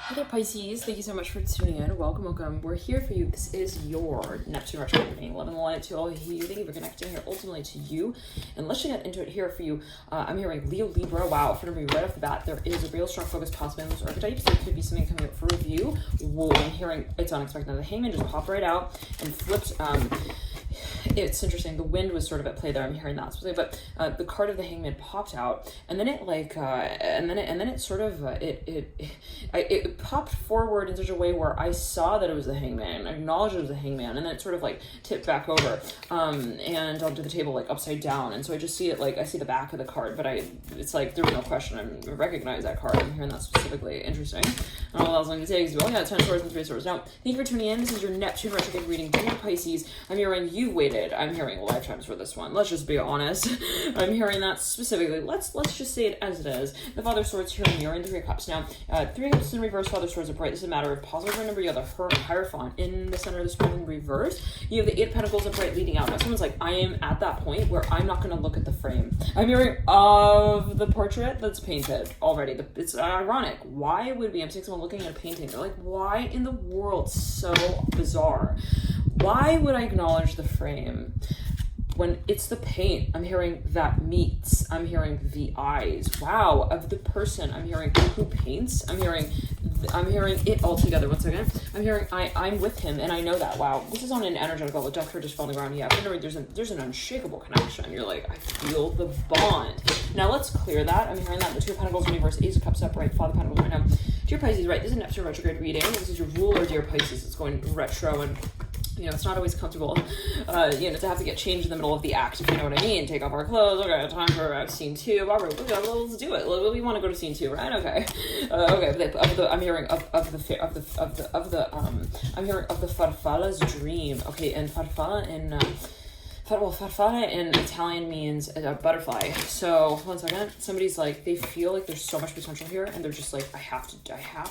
Hey there, Pisces. Thank you so much for tuning in. Welcome. We're here for you. This is your Neptune Retrograde reading. Love and light to all of you. Thank you for connecting here ultimately to you. And let's get into it here for you. I'm hearing Leo, Libra. Wow, for me right off the bat, there is a real strong focus possibly on those archetypes. There could be something coming up for review. Whoa, I'm hearing it's unexpected. The Hangman just popped right out and flipped. It's interesting. The wind was sort of at play there. I'm hearing that specifically, but the card of the Hangman popped out, and then it it popped forward in such a way where I saw that it was the Hangman, I acknowledged it was the Hangman, and then it sort of like tipped back over, and onto the table like upside down, and so I just see it like I see the back of the card, but it's like there was no question. I recognize that card. I'm hearing that specifically. Interesting. I don't know what else I'm going to say. Well, yeah, 10 swords and 3 swords. Now, thank you for tuning in. This is your Neptune retrograde reading. Dear Pisces, I'm hearing you've waited. I'm hearing lifetimes for this one. Let's just be honest. I'm hearing that specifically. Let's just say it as it is. The Father of Swords here mirroring the Three of Cups. Now, Three of Cups in reverse, Father of Swords upright. This is a matter of positive number. You have the Hierophant in the center of the screen in reverse. You have the Eight of Pentacles upright leading out. Now, someone's like, I am at that point where I'm not going to look at the frame. I'm hearing of the portrait that's painted already. It's ironic. Why would we? I'm seeing someone looking at a painting. They're like, why in the world? So bizarre. Why would I acknowledge the frame when it's the paint? I'm hearing that meets. I'm hearing the eyes. Wow, of the person. I'm hearing who paints. I'm hearing it all together. One second. I'm hearing I'm with him, and I know that. Wow, this is on an energetic level. Death card just fell on the ground. Yeah, but there's an unshakable connection. You're like, I feel the bond. Now let's clear that. I'm hearing that the Two of Pentacles in reverse, Ace of Cups upright, Father of Pentacles right now. Dear Pisces, right? This is a Neptune retrograde reading. This is your ruler, dear Pisces. It's going retro and. You know, it's not always comfortable, to have to get changed in the middle of the act, if you know what I mean. Take off our clothes. Okay, time for scene 2. All right, let's do it. We want to go to scene 2, right? Okay. I'm hearing I'm hearing of the farfalla's dream. Okay, and farfalla in Italian means a butterfly. So one second, somebody's like, they feel like there's so much potential here, and they're just like, I have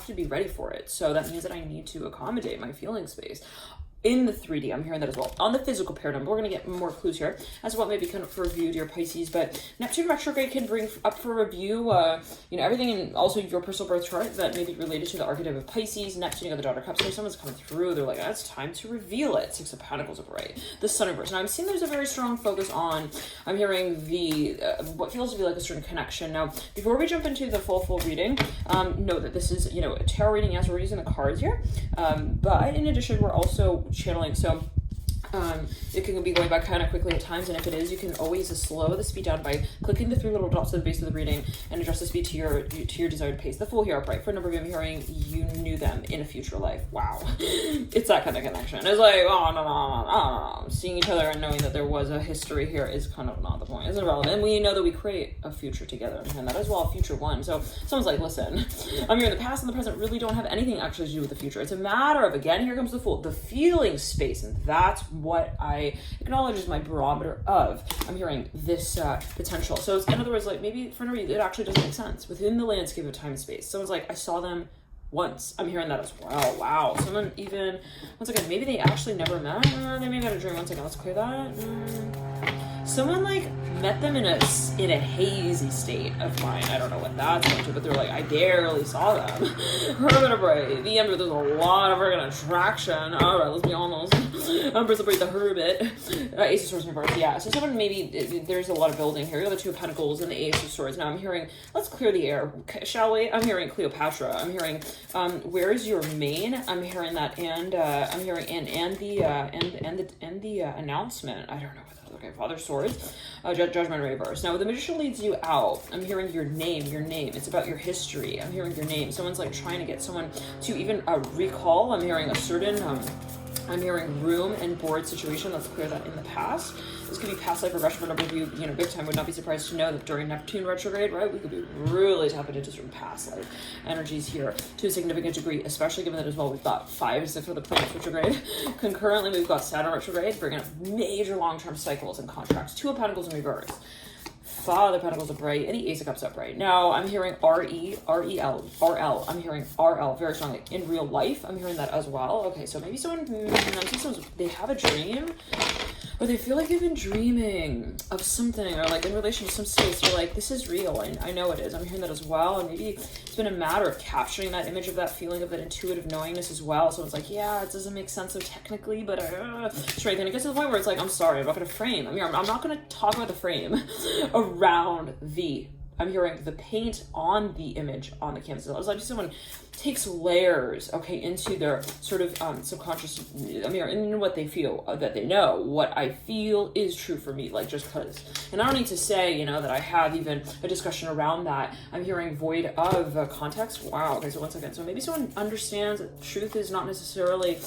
to be ready for it. So that means that I need to accommodate my feeling space. In the 3D, I'm hearing that as well. On the physical paradigm, we're going to get more clues here as to what may be kind of for review, dear Pisces. But Neptune retrograde can bring up for review, everything, and also your personal birth chart that may be related to the archetype of Pisces. Neptune, you got the Daughter of Cups. So someone's coming through. They're like, it's time to reveal it. Six of Pentacles upright. The Sun reverse. Now I'm seeing there's a very strong focus on. I'm hearing the what feels to be like a certain connection. Now, before we jump into the full reading, know that this is a tarot reading. Yes, we're using the cards here, but in addition, we're also channeling. So it can be going by kind of quickly at times, and if it is, you can always slow the speed down by clicking the 3 little dots at the base of the reading and adjust the speed to your desired pace. The Fool here upright. For a number of you, I'm hearing you knew them in a future life. Wow. It's that kind of connection. It's like, oh, no. Seeing each other and knowing that there was a history here is kind of not the point. It's irrelevant. And we know that we create a future together, and that as well, a future one. So someone's like, listen, I'm here. The past and the present really don't have anything actually to do with the future. It's a matter of, again, here comes the Fool, the feeling space, and that's what I acknowledge is my barometer of. I'm hearing this potential. So it's, in other words, like maybe for no reason, it actually doesn't make sense within the landscape of time and space. Someone's like, I saw them once. I'm hearing that as well. Wow. Someone even, once again, maybe they actually never met. They may have had a dream. One second, let's clear that. Someone like met them in a hazy state of mind. I don't know what that's going to, but they're like, I barely saw them. Hermit upright. The Emperor, there's a lot of freaking attraction. All right, let's be honest. Empress upright, the Hermit. Ace of Swords reverse. Yeah, so someone maybe, there's a lot of building here. You have the Two of Pentacles and the Ace of Swords. Now I'm hearing, let's clear the air, shall we? I'm hearing Cleopatra. I'm hearing, where is your mane? I'm hearing that, and I'm hearing and the announcement. I don't know. Okay, Father of Swords, Judgment reverse. Now, the Magician leads you out. I'm hearing your name. It's about your history. I'm hearing your name. Someone's like trying to get someone to even recall. I'm hearing a certain, I'm hearing room and board situation. Let's clear that in the past. This could be past life regression for a number of you, big time. Would not be surprised to know that during Neptune retrograde, right, we could be really tapping into certain past life energies here to a significant degree, especially given that as well we've got 5 and 6 of the planets retrograde. Concurrently, we've got Saturn retrograde, bringing up major long-term cycles and contracts. 2 of Pentacles in reverse. Father of Pentacles upright, and the Ace of Cups upright. Now, I'm hearing R-E-L. I'm hearing R-L very strongly. In real life, I'm hearing that as well. Okay, so maybe they have a dream or they feel like they've been dreaming of something, or like in relation to some space, you're like, this is real. I know it is. I'm hearing that as well. And maybe it's been a matter of capturing that image of that feeling of that intuitive knowingness as well. So it's like, yeah, it doesn't make sense so technically, but it's right. Then it gets to the point where it's like, I'm sorry, I'm not going to frame. I'm not going to talk about the frame around I'm hearing the paint on the image on the canvas. It's like someone takes layers, okay, into their sort of subconscious, in what they feel, that they know what I feel is true for me, like just cause. And I don't need to say, that I have even a discussion around that. I'm hearing void of context. Wow. Okay, so once again, so maybe someone understands that truth is not necessarily,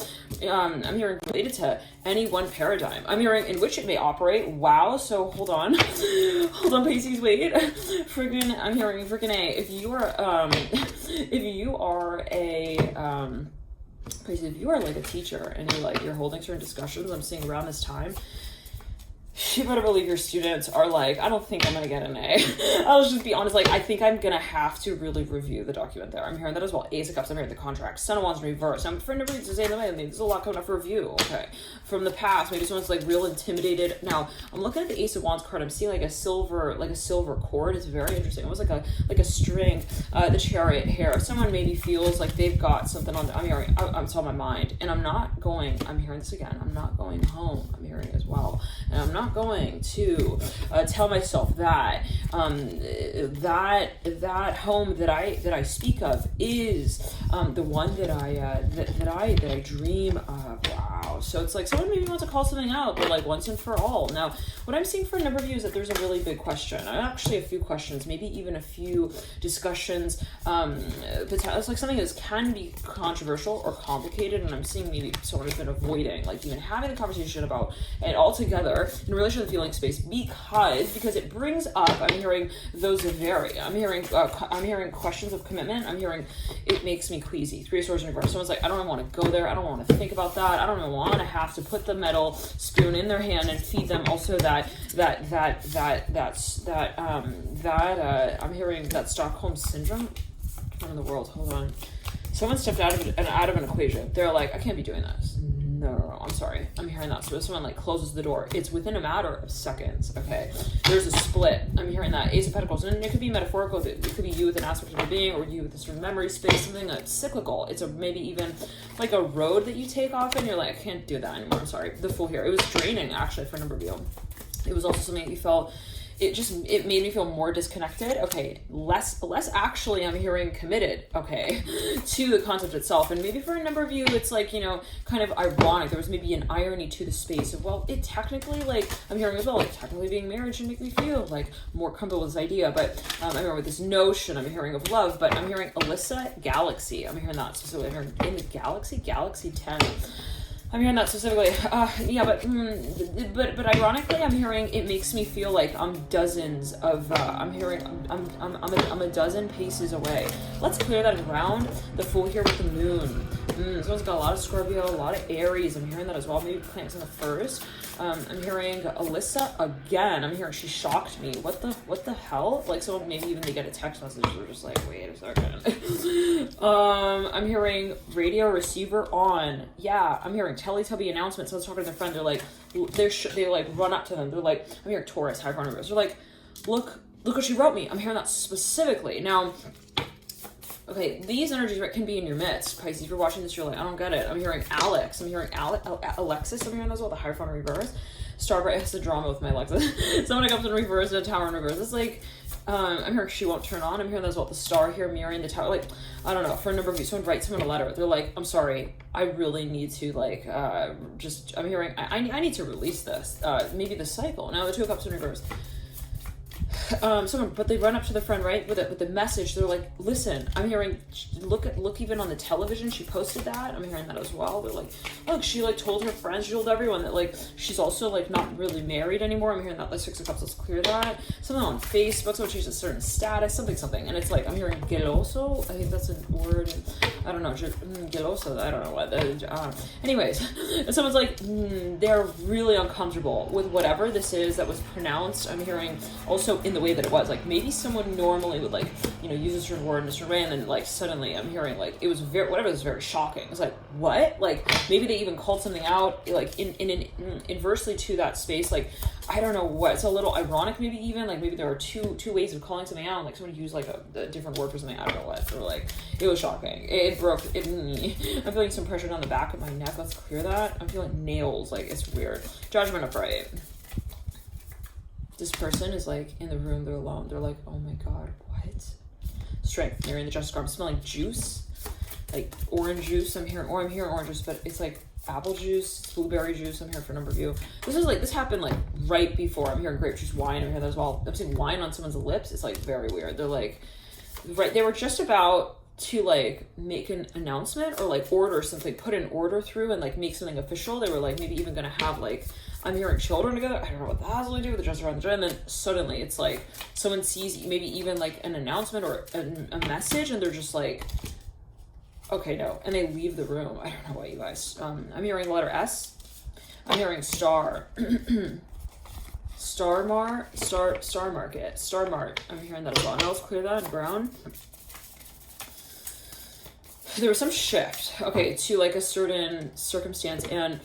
I'm hearing related to any one paradigm. I'm hearing in which it may operate. Wow. So hold on, Pisces, wait. I'm hearing freaking A. If you are, Pisces, if you are like a teacher and you're holding certain discussions, I'm seeing around this time, you better believe your students are like, I don't think I'm going to get an A. I'll just be honest, like, I think I'm going to have to really review the document there. I'm hearing that as well. Ace of Cups, I'm hearing the contract. Sun of Wands in reverse. I'm for no reason to say that, I mean, there's a lot coming up for review, okay? From the past, maybe someone's like real intimidated. Now, I'm looking at the Ace of Wands card. I'm seeing like a silver cord. It's very interesting. Almost like a string, the Chariot here. Someone maybe feels like they've got something on, I'm hearing, it's on my mind. And I'm hearing this again. I'm not going home. I'm hearing as well. And I'm not going to tell myself that that home that I speak of is the one that I dream of. Wow. So it's like someone maybe wants to call something out, but like once and for all. Now, what I'm seeing for a number of you is that there's a really big question. Actually, a few questions, maybe even a few discussions. It's like something that can be controversial or complicated, and I'm seeing maybe someone has been avoiding like even having a conversation about it altogether in relation to the feeling space because it brings up. I'm hearing those vary. I'm hearing questions of commitment. I'm hearing it makes me queasy. Three of Swords in reverse. Someone's like, I don't even want to go there. I don't want to think about that. I don't even want to have to put the metal spoon in their hand and feed them also that I'm hearing that Stockholm syndrome. What in the world? Hold on. Someone stepped out of an equation. They're like, I can't be doing this. No, I'm sorry. I'm hearing that. So if someone like closes the door, it's within a matter of seconds. Okay, there's a split. I'm hearing that. Ace of Pentacles, and it could be metaphorical. It could be you with an aspect of your being, or you with this sort of memory space, something that's cyclical. It's maybe even like a road that you take off, and you're like, I can't do that anymore. I'm sorry. The Fool here. It was draining actually for a number of you. It was also something that you felt. It made me feel more disconnected. Okay, less actually I'm hearing committed, okay, to the concept itself. And maybe for a number of you, it's like, kind of ironic. There was maybe an irony to the space of, well, it technically, like, I'm hearing as well, like, technically being married should make me feel, like, more comfortable with this idea. But I'm hearing with this notion, I'm hearing of love, but I'm hearing Alyssa Galaxy. I'm hearing that specifically. I'm hearing in the Galaxy 10. I'm hearing that specifically. But ironically, I'm hearing it makes me feel like I'm dozens of. I'm hearing I'm a dozen paces away. Let's clear that ground. The Fool here with the Moon. Someone's got a lot of Scorpio, a lot of Aries. I'm hearing that as well. Maybe planets in the first. I'm hearing Alyssa again. I'm hearing she shocked me. What the hell? Like, so maybe even they get a text message. They're just like, wait a second. I'm hearing radio receiver on. Yeah, I'm hearing Teletubby announcement. Someone's talking to their friend. They're like, they like run up to them. They're like, I'm hearing Taurus, high runners. They're like, look what she wrote me. I'm hearing that specifically. Now, okay, these energies can be in your midst. Pisces, if you're watching this, you're like, I don't get it. I'm hearing Alex. I'm hearing Alexis. I'm hearing as well, the Hierophant in reverse. Starbright has the drama with my Alexis. Someone comes in reverse and a Tower in reverse. It's like, I'm hearing she won't turn on. I'm hearing as well the Star here mirroring the Tower. Like, I don't know, for a number of you, someone writes someone a letter. They're like, I'm sorry, I really need to, like, I'm hearing, I need to release this. Maybe the cycle. Now the Two of Cups in reverse. But they run up to the friend, right, with the message. They're like, listen, I'm hearing, look even on the television, she posted that. I'm hearing that as well. They're like, look, she like told her friends, she told everyone that like she's also like not really married anymore. I'm hearing that, like, Six of Cups, let's clear that. Something on Facebook, someone changed a certain status, something. And it's like, I'm hearing geloso. I think that's a word. I don't know, geloso, I don't know what. Anyways, and someone's like, they're really uncomfortable with whatever this is that was pronounced. I'm hearing also in the the way that it was. Like, maybe someone normally would, like, you know, use a certain word in a certain way, and then, like, suddenly I'm hearing, like, it was very, whatever, it was very shocking. It's like, what? Like, maybe they even called something out, like, inversely to that space. Like, I don't know what. It's a little ironic, maybe even. Like, maybe there are two ways of calling something out. Like, someone used, like, a different word for something. I don't know what. Or, like, it was shocking. It broke. I'm feeling some pressure down the back of my neck. Let's clear that. I'm feeling nails. Like, it's weird. Judgment upright. This person is, like, in the room. They're alone. They're like, oh my God, what? Strength. They're in the justice card. I'm smelling juice. Like, orange juice. I'm hearing orange juice, but it's, like, apple juice, blueberry juice. I'm here for a number of you. This happened, like, right before. I'm hearing grape juice, wine. I'm hearing that as well. I'm seeing wine on someone's lips. It's, like, very weird. They're, like, right. They were just about to, like, make an announcement or, like, order something, put an order through and, like, make something official. They were, like, maybe even going to have, like, I'm hearing children together. I don't know what that has to do with the dress around the gym. And then suddenly it's like someone sees maybe even like an announcement or a message, and they're just like, okay, no. And they leave the room. I don't know what, you guys. I'm hearing the letter S. I'm hearing star. Star market. Star mart. I'm hearing that as well. Now let's clear that in brown. There was some shift, okay, to like a certain circumstance, and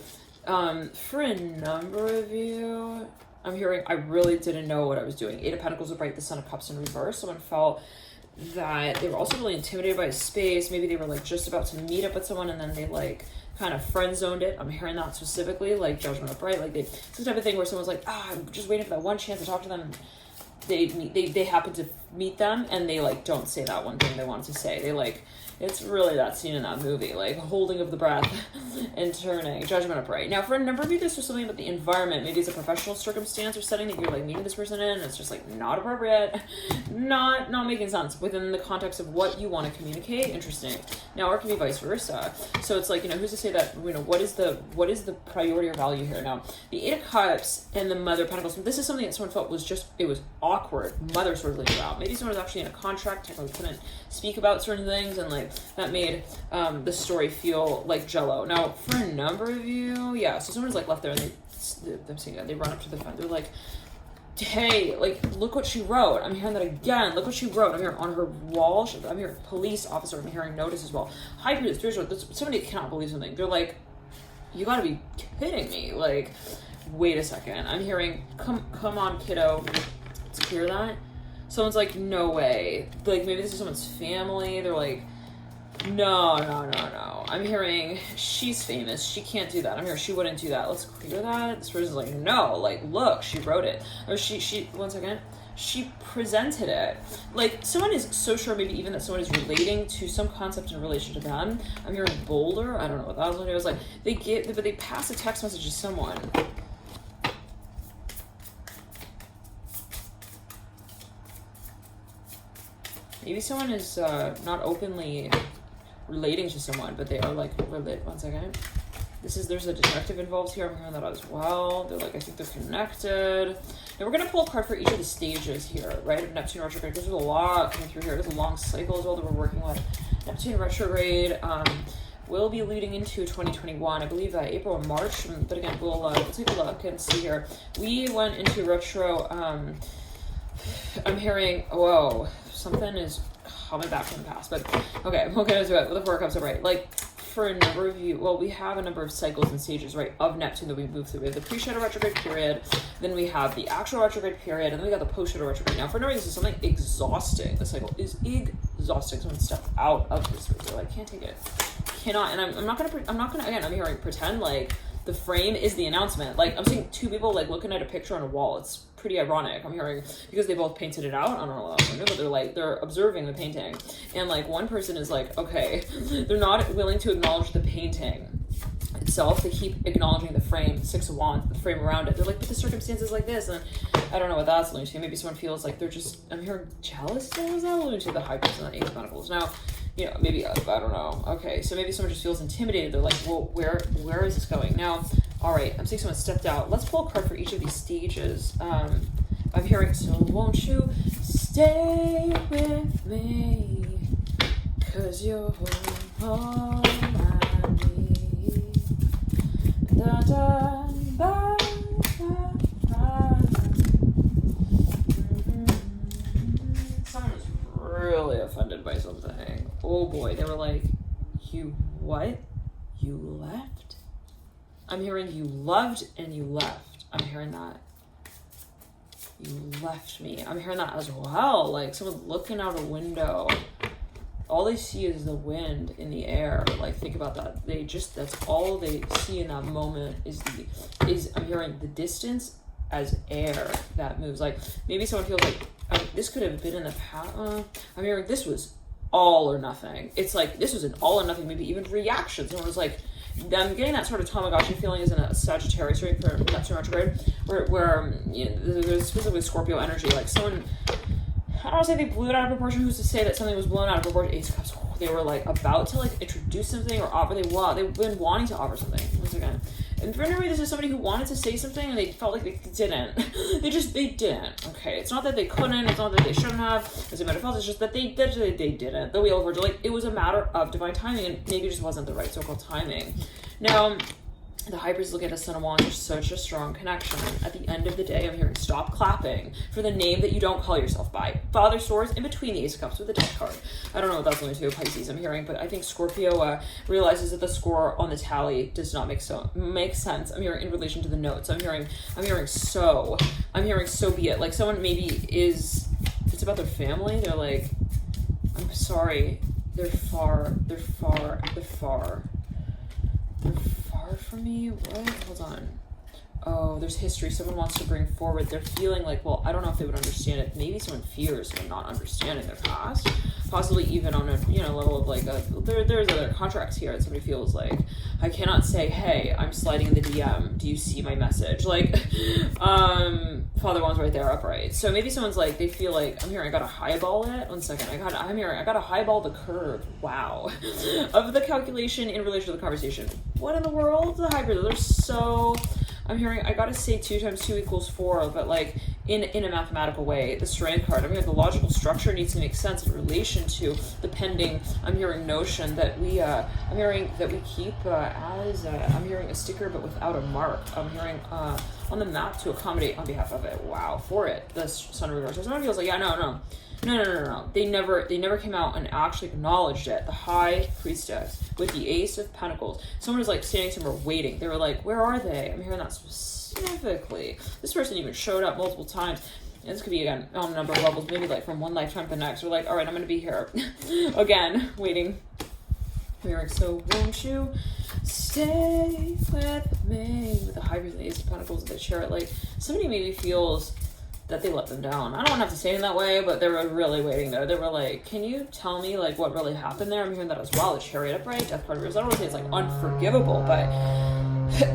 for a number of you, I'm hearing I really didn't know what I was doing. 8 of Pentacles upright, the Son of Cups in reverse. Someone felt that they were also really intimidated by space. Maybe they were like just about to meet up with someone, and then they like kind of friend zoned it. I'm hearing that specifically, like Judgment upright. Like it's the type of thing where someone's like, I'm just waiting for that one chance to talk to them. They happen to meet them, and they like don't say that one thing they wanted to say. They like, it's really that scene in that movie, like holding of the breath and turning. Judgment upright. Now, for a number of you, this was something about the environment. Maybe it's a professional circumstance or setting that you're like meeting this person in, and it's just like not appropriate, not making sense within the context of what you want to communicate. Interesting. Now, or it can be vice versa. So it's like, you know, who's to say that, you know, what is the priority or value here? Now, the 8 of Cups and the Mother of Pentacles. This is something that someone felt was just, it was awkward. Mother sort of leaving out. Maybe someone was actually in a contract, technically couldn't speak about certain things, and like that made the story feel like jello. Now, for a number of you, yeah, so someone's like left there, and I'm seeing that they run up to the front. They're like, hey, like, look what she wrote. I'm hearing that again. Look what she wrote. I'm hearing on her wall. I'm hearing police officer. I'm hearing notice as well. High priest, somebody cannot believe something. They're like, you gotta be kidding me. Like, wait a second. I'm hearing, come on, kiddo. Let's clear that. Someone's like, no way. Like, maybe this is someone's family. They're like, no. I'm hearing, she's famous. She can't do that. I'm hearing, she wouldn't do that. Let's clear that. This person's like, no. Like, look, she wrote it. Or she, one second. She presented it. Like, someone is so sure, maybe even that someone is relating to some concept in relation to them. I'm hearing boulder. I don't know what that was. It was like, they pass a text message to someone. Maybe someone is not openly relating to someone, but they are like related. One second. There's a detective involved here. I'm hearing that as well. They're like, I think they're connected. Now we're gonna pull a card for each of the stages here, right? Of Neptune retrograde. There's a lot coming through here. There's a long cycle as well that we're working with. Neptune retrograde will be leading into 2021. I believe April and March. But again, we'll take a look and see here. We went into retro. I'm hearing, whoa, something is coming back from the past, but okay, we'll get into it with the 4 of Cups upright. Like, for a number of you, well, we have a number of cycles and stages, right, of Neptune that we move through. We have the pre-shadow retrograde period, then we have the actual retrograde period, and then we got the post-shadow retrograde. Now, for a number of you, this is something exhausting. The cycle is exhausting. Someone step out of this. They're like, can't take it. Cannot, and I'm not gonna, again, I'm hearing pretend like the frame is the announcement. Like, I'm seeing 2 people like looking at a picture on a wall. It's pretty ironic. I'm hearing, because they both painted it out. I don't know but they're observing the painting, and like one person is like, okay, they're not willing to acknowledge the painting itself. They keep acknowledging the frame, 6 of Wands, the frame around it. They're like, but the circumstances like this, and I don't know what that's alluding to. Maybe someone feels like they're just, I'm hearing jealous. What was that alluding to? The High Priest and the 8 of Pentacles. Now, you know, maybe, I don't know. Okay, so maybe someone just feels intimidated. They're like, well, where is this going? Now, all right, I'm seeing someone stepped out. Let's pull a card for each of these stages. I'm hearing, so won't you stay with me? 'Cause you're all I need. Da, da, ba, ba, ba. you what? You left? I'm hearing you loved and you left. I'm hearing that. You left me. I'm hearing that as well. Like someone looking out a window. All they see is the wind in the air. Like think about that. That's all they see in that moment is I'm hearing the distance as air that moves. Like maybe someone feels like this could have been in the past. I'm hearing this was all or nothing. It's like this was an all or nothing, maybe even reaction. Someone was like, I'm getting that sort of Tamagotchi feeling is in a Sagittarius right for Neptune retrograde, where you know, there's specifically Scorpio energy. Like someone, I don't want to say they blew it out of proportion. Who's to say that something was blown out of proportion? Ace of Cups. They were like about to like introduce something or offer. They've been wanting to offer something. Once again, and for any this is somebody who wanted to say something and they felt like they didn't. they didn't. Okay, it's not that they couldn't. It's not that they shouldn't have. As a matter of fact, it's just that they didn't. The wheel of Virgil, like it was a matter of divine timing, and maybe it just wasn't the right so-called timing. Now, the High Priest looking at the Son of Wands, there's such a strong connection. At the end of the day, I'm hearing stop clapping for the name that you don't call yourself by. Father Swords in between the Ace of Cups with the Death card. I don't know what that's going to Pisces, I'm hearing, but I think Scorpio realizes that the score on the tally does not make sense. I'm hearing in relation to the notes. I'm hearing so be it. Like someone maybe is, it's about their family. They're like, I'm sorry. They're far from me. What? Hold on. Oh, there's history someone wants to bring forward. They're feeling like, well, I don't know if they would understand it. Maybe someone fears them not understanding their past, possibly even on a level of like there's other contracts here that somebody feels like, I cannot say, hey, I'm sliding in the DM, do you see my message? Like Father Wands right there upright. So maybe someone's like, they feel like, I'm hearing I gotta highball it. One second. I gotta highball the curve, wow, of the calculation in relation to the conversation. What in the world? The hybrid, they're so, I'm hearing, I gotta say 2 times 2 equals 4, but like in a mathematical way. The Strength card, I'm hearing the logical structure needs to make sense in relation to the pending, I'm hearing notion that we keep as, I'm hearing a sticker but without a mark. I'm hearing on the map to accommodate on behalf of it. Wow, for it. The Sun of Reverse. So someone feels like, yeah, no. They never came out and actually acknowledged it. The High Priestess with the Ace of Pentacles. Someone was like standing somewhere waiting. They were like, where are they? I'm hearing that specifically. This person even showed up multiple times. And this could be, again, on a number of levels, maybe like from one lifetime to the next. We're like, all right, I'm going to be here. Again, waiting. I'm hearing, so won't you stay with me? With the High Priestess and the Ace of Pentacles, they share it. Like, somebody maybe feels that they let them down. I don't have to say it in that way, but they were really waiting there. They were like, can you tell me like what really happened there? I'm hearing that as well. The Chariot upright, Death card reversed. I don't want to say it's like unforgivable, but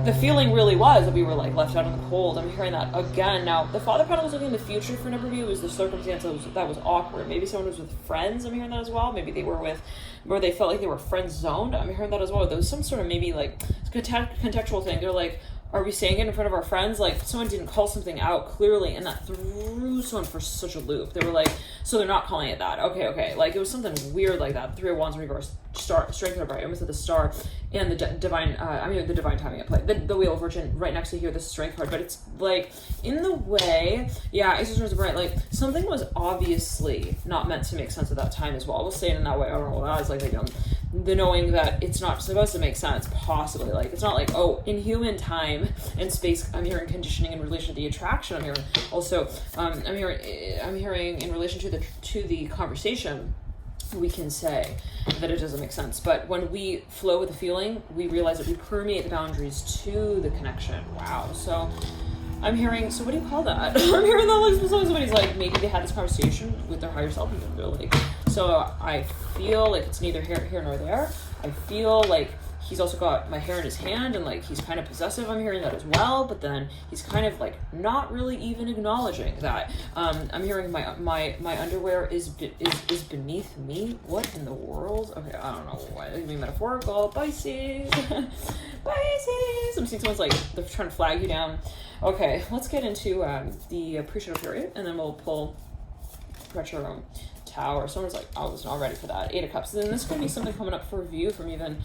the feeling really was that we were like left out in the cold. I'm hearing that again. Now, the Father Pentacles looking in the future for number of you was the circumstance that was awkward. Maybe someone was with friends. I'm hearing that as well. Maybe they were with, where they felt like they were friend zoned. I'm hearing that as well. There was some sort of maybe like contextual thing. They're like, are we saying it in front of our friends? Like someone didn't call something out clearly and that threw someone for such a loop. They were like, so they're not calling it that. Okay. Like it was something weird like that. 3 of Wands in reverse, star, Strength upright. I almost said the star and the divine, the divine timing at play. The Wheel of Fortune right next to here, the Strength card. But it's like in the way, yeah, Ace of Swords upright, like something was obviously not meant to make sense at that time as well. We'll say it in that way. I don't know what that is like. The knowing that it's not supposed to make sense, possibly. Like, it's not like, oh, in human time and space, I'm hearing conditioning in relation to the attraction. I'm hearing also, I'm hearing in relation to the conversation, we can say that it doesn't make sense. But when we flow with the feeling, we realize that we permeate the boundaries to the connection. Wow. So I'm hearing, so what do you call that? I'm hearing that like somebody's like, maybe they had this conversation with their higher self and they're like, so I feel like it's neither here nor there. I feel like he's also got my hair in his hand and like he's kind of possessive. I'm hearing that as well, but then he's kind of like not really even acknowledging that. I'm hearing my underwear is beneath me. What in the world? Okay, I don't know why. It's being metaphorical. Pisces. Pisces. I'm seeing someone's like they're trying to flag you down. Okay, let's get into the appreciative period, and then we'll pull retro Tower. Someone's like, I was not ready for that. 8 of Cups. Then this could be something coming up for review from even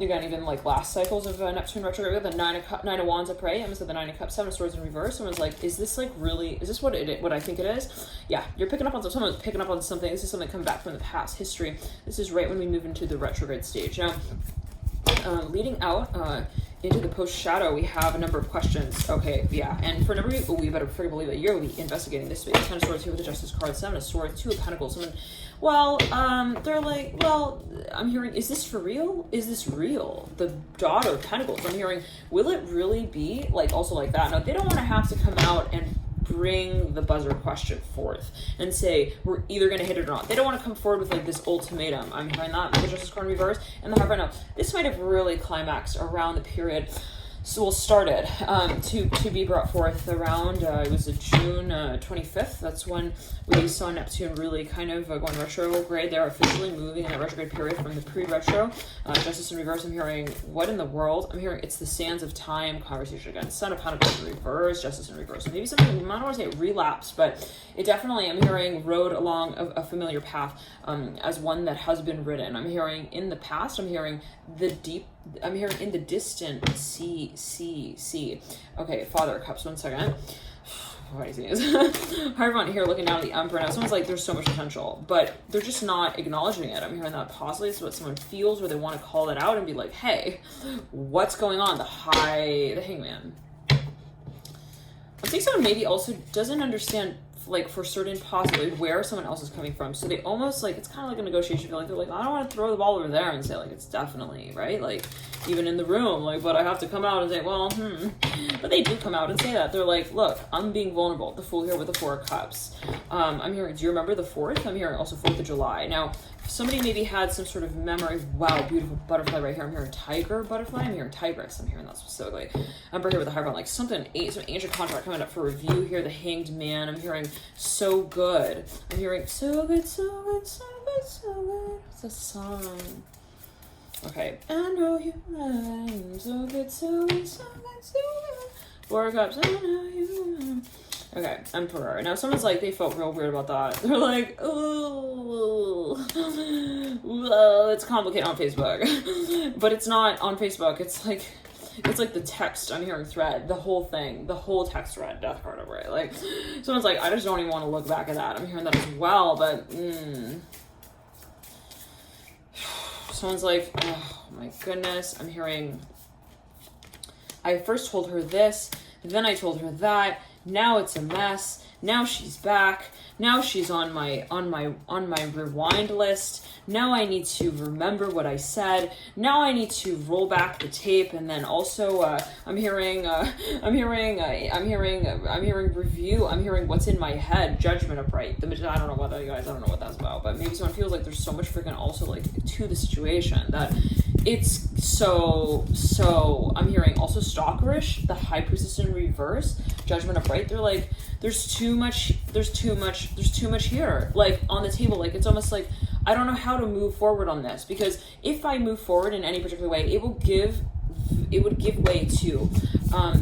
again, even like last cycles of Neptune retrograde, the Nine of Wands up right, almost the Nine of Cups, Seven of Swords in reverse. Someone's like, is this like really, is this what I think it is? Yeah, you're picking up on someone's picking up on something. This is something coming back from the past history. This is right when we move into the retrograde stage. Now, leading out into the post shadow, we have a number of questions. Okay, yeah, and for a number of you, we better freaking believe that you're going to be investigating this week. Ten of Swords here with the Justice card, Seven of Swords, Two of Pentacles. Someone, well, they're like, well, I'm hearing, is this for real? Is this real? The Daughter of Pentacles. I'm hearing, will it really be like also like that? Now, they don't want to have to come out and bring the buzzer question forth and say we're either going to hit it or not. They don't want to come forward with like this ultimatum. I'm hearing that the Justice card in reverse and the Heart right now. This might have really climaxed around the period. So started to be brought forth around, it was June 25th. That's when we saw Neptune really kind of going retrograde. They're officially moving in that retrograde period from the pre-retro. Justice in reverse, I'm hearing, what in the world? I'm hearing it's the sands of time conversation again. Son of Pentacles in reverse, Justice in reverse. So maybe something, I don't want to say relapse, but it definitely, I'm hearing rode along a familiar path as one that has been ridden. I'm hearing in the past, I'm hearing the deep, I'm hearing in the distant sea. Okay, Father of Cups, 1 second. What is everyone here looking down at the Emperor now. Someone's like, there's so much potential, but they're just not acknowledging it. I'm hearing that possibly it's what someone feels, or they want to call it out and be like, hey, what's going on? The Hangman. I think someone maybe also doesn't understand, like, for certain possibly where someone else is coming from. So they almost like, it's kind of like a negotiation. Feel like they're like, I don't want to throw the ball over there and say like, it's definitely right. Like even in the room, like, but I have to come out and say, well, but they do come out and say that. They're like, look, I'm being vulnerable. The Fool here with the Four of Cups. I'm hearing, do you remember the 4th? I'm hearing also 4th of July. Now, somebody maybe had some sort of memory. Wow, beautiful butterfly right here. I'm hearing tiger butterfly. I'm hearing tigress. I'm hearing that specifically. Emperor here with the high ground, like some ancient contract coming up for review here. The Hanged Man. I'm hearing so good. I'm hearing so good, so good, so good, so good. It's a song. Okay. I know you like so good, so good, so good, so good. Four of Cups. I know you. Okay, Emperor. Now someone's like, they felt real weird about that. They're like, oh, well, it's complicated on Facebook. But it's not on Facebook. It's like the text. I'm hearing thread, the whole thing, the whole text thread, death card over it. Like, someone's like, I just don't even want to look back at that. I'm hearing that as well, but, someone's like, oh my goodness. I'm hearing, I first told her this, then I told her that. Now it's a mess. Now she's back. Now she's on my rewind list. Now I need to remember what I said. Now I need to roll back the tape, and then also I'm hearing review. I'm hearing what's in my head. Judgment upright. I don't know what I don't know what that's about, but maybe someone feels like there's so much freaking also like to the situation that it's so I'm hearing also stalkerish, the High Priestess in reverse, Judgment upright. They're like, there's too much here, like on the table. Like it's almost like I don't know how to move forward on this, because if I move forward in any particular way, it would give way to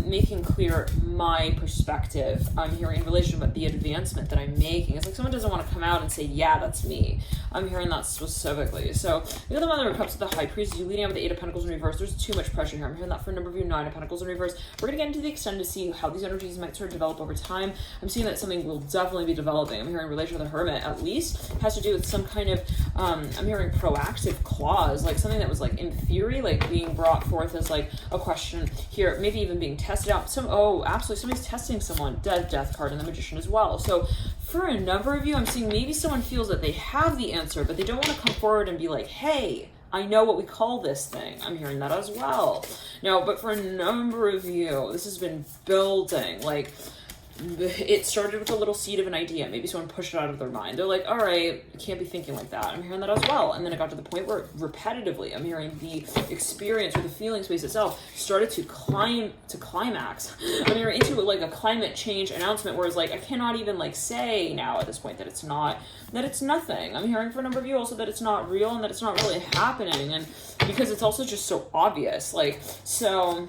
making clear my perspective. I'm hearing in relation to the advancement that I'm making. It's like someone doesn't want to come out and say, yeah, that's me. I'm hearing that specifically. So we got the Mother of Cups with the High Priest. You leading out with the Eight of Pentacles in reverse. There's too much pressure here. I'm hearing that for a number of you. Nine of Pentacles in reverse. We're going to get into the extent to see how these energies might sort of develop over time. I'm seeing that something will definitely be developing. I'm hearing in relation to the Hermit, at least, has to do with some kind of, I'm hearing proactive clause, like something that was like in theory, like being brought forth as like a question here, maybe even being tested out. Absolutely, somebody's testing someone. Death card and the Magician as well. So for a number of you, I'm seeing maybe someone feels that they have the answer, but they don't want to come forward and be like, hey, I know what we call this thing. I'm hearing that as well. No, but for a number of you, this has been building. Like, it started with a little seed of an idea. Maybe someone pushed it out of their mind. They're like, all right, I can't be thinking like that. I'm hearing that as well. And then it got to the point where repetitively, I'm hearing the experience or the feeling space itself started to climax. I'm hearing into like a climate change announcement, where it's like, I cannot even like say now at this point that it's nothing. I'm hearing for a number of you also that it's not real and that it's not really happening. And because it's also just so obvious, like, so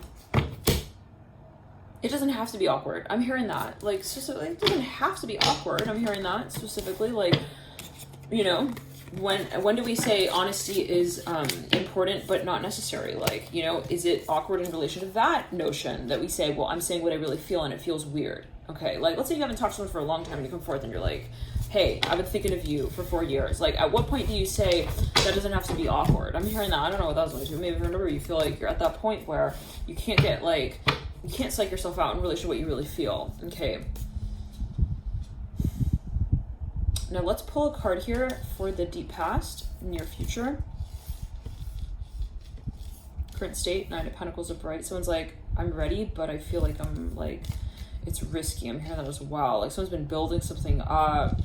it doesn't have to be awkward. I'm hearing that. Like, it doesn't have to be awkward. I'm hearing that specifically. Like, you know, when do we say honesty is important but not necessary? Like, you know, is it awkward in relation to that notion that we say, well, I'm saying what I really feel and it feels weird? Okay, like let's say you haven't talked to someone for a long time and you come forth and you're like, hey, I've been thinking of you for 4 years. Like, at what point do you say that doesn't have to be awkward? I'm hearing that. I don't know what that was going to. Maybe remember you feel like you're at that point where you can't get like, you can't psych yourself out in relation to what you really feel. Okay. Now let's pull a card here for the deep past, near future. Current state, 9 of Pentacles upright. Someone's like, I'm ready, but I feel like I'm like, it's risky. I'm hearing that as well. Like someone's been building something up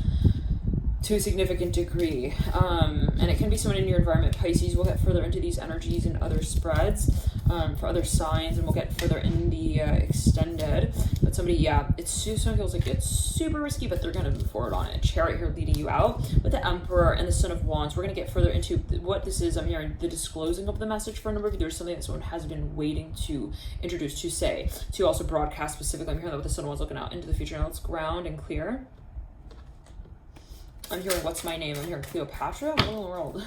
to a significant degree. And it can be someone in your environment. Pisces, we'll get further into these energies and other spreads for other signs, and we'll get further in the extended. But somebody, yeah, someone feels like it's super risky, but they're going to move forward on it. Chariot here leading you out with the Emperor and the Son of Wands. We're going to get further into what this is. I'm hearing the disclosing of the message for a number of you. There's something that someone has been waiting to introduce, to say, to also broadcast specifically. I'm hearing that with the Son of Wands looking out into the future. Now let's ground and clear. I'm hearing what's my name. I'm hearing Cleopatra. What in the world?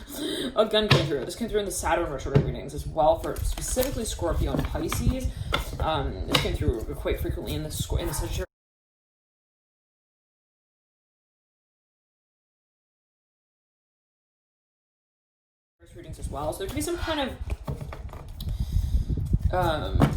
Again, came through. This came through in the Saturn retrograde readings as well for specifically Scorpio and Pisces. This came through quite frequently in the Sagittarius readings as well. So there could be some kind of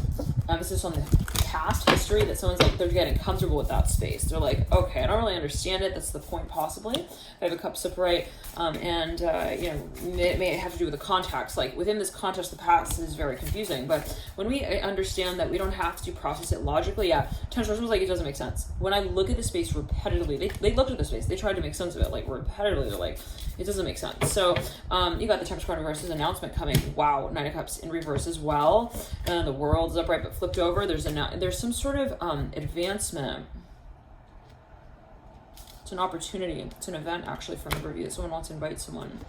emphasis on the past history that someone's like, they're getting comfortable with that space. They're like, okay, I don't really understand it. That's the point, possibly. I have a cup upright, and you know, it may have to do with the context. Like within this context, the past is very confusing. But when we understand that we don't have to process it logically, yeah, Tension was like, it doesn't make sense. When I look at the space repetitively, they looked at the space, they tried to make sense of it, like repetitively. They're like, it doesn't make sense. So you got the Tempest card in reverse, announcement coming. Wow, 9 of Cups in reverse as well. The World is upright but flipped over. There's some sort of advancement. It's an opportunity. It's an event actually for a number of you that someone wants to invite someone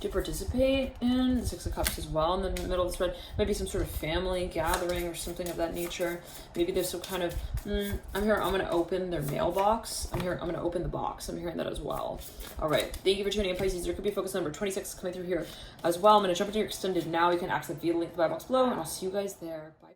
to participate in. The 6 of Cups as well in the middle of the spread. Maybe some sort of family gathering or something of that nature. Maybe there's some kind of, I'm hearing I'm going to open their mailbox. I'm going to open the box. I'm hearing that as well. All right. Thank you for tuning in, Pisces. There could be focus number 26 coming through here as well. I'm going to jump into your extended now. You can access via the link in the box below, and I'll see you guys there. Bye.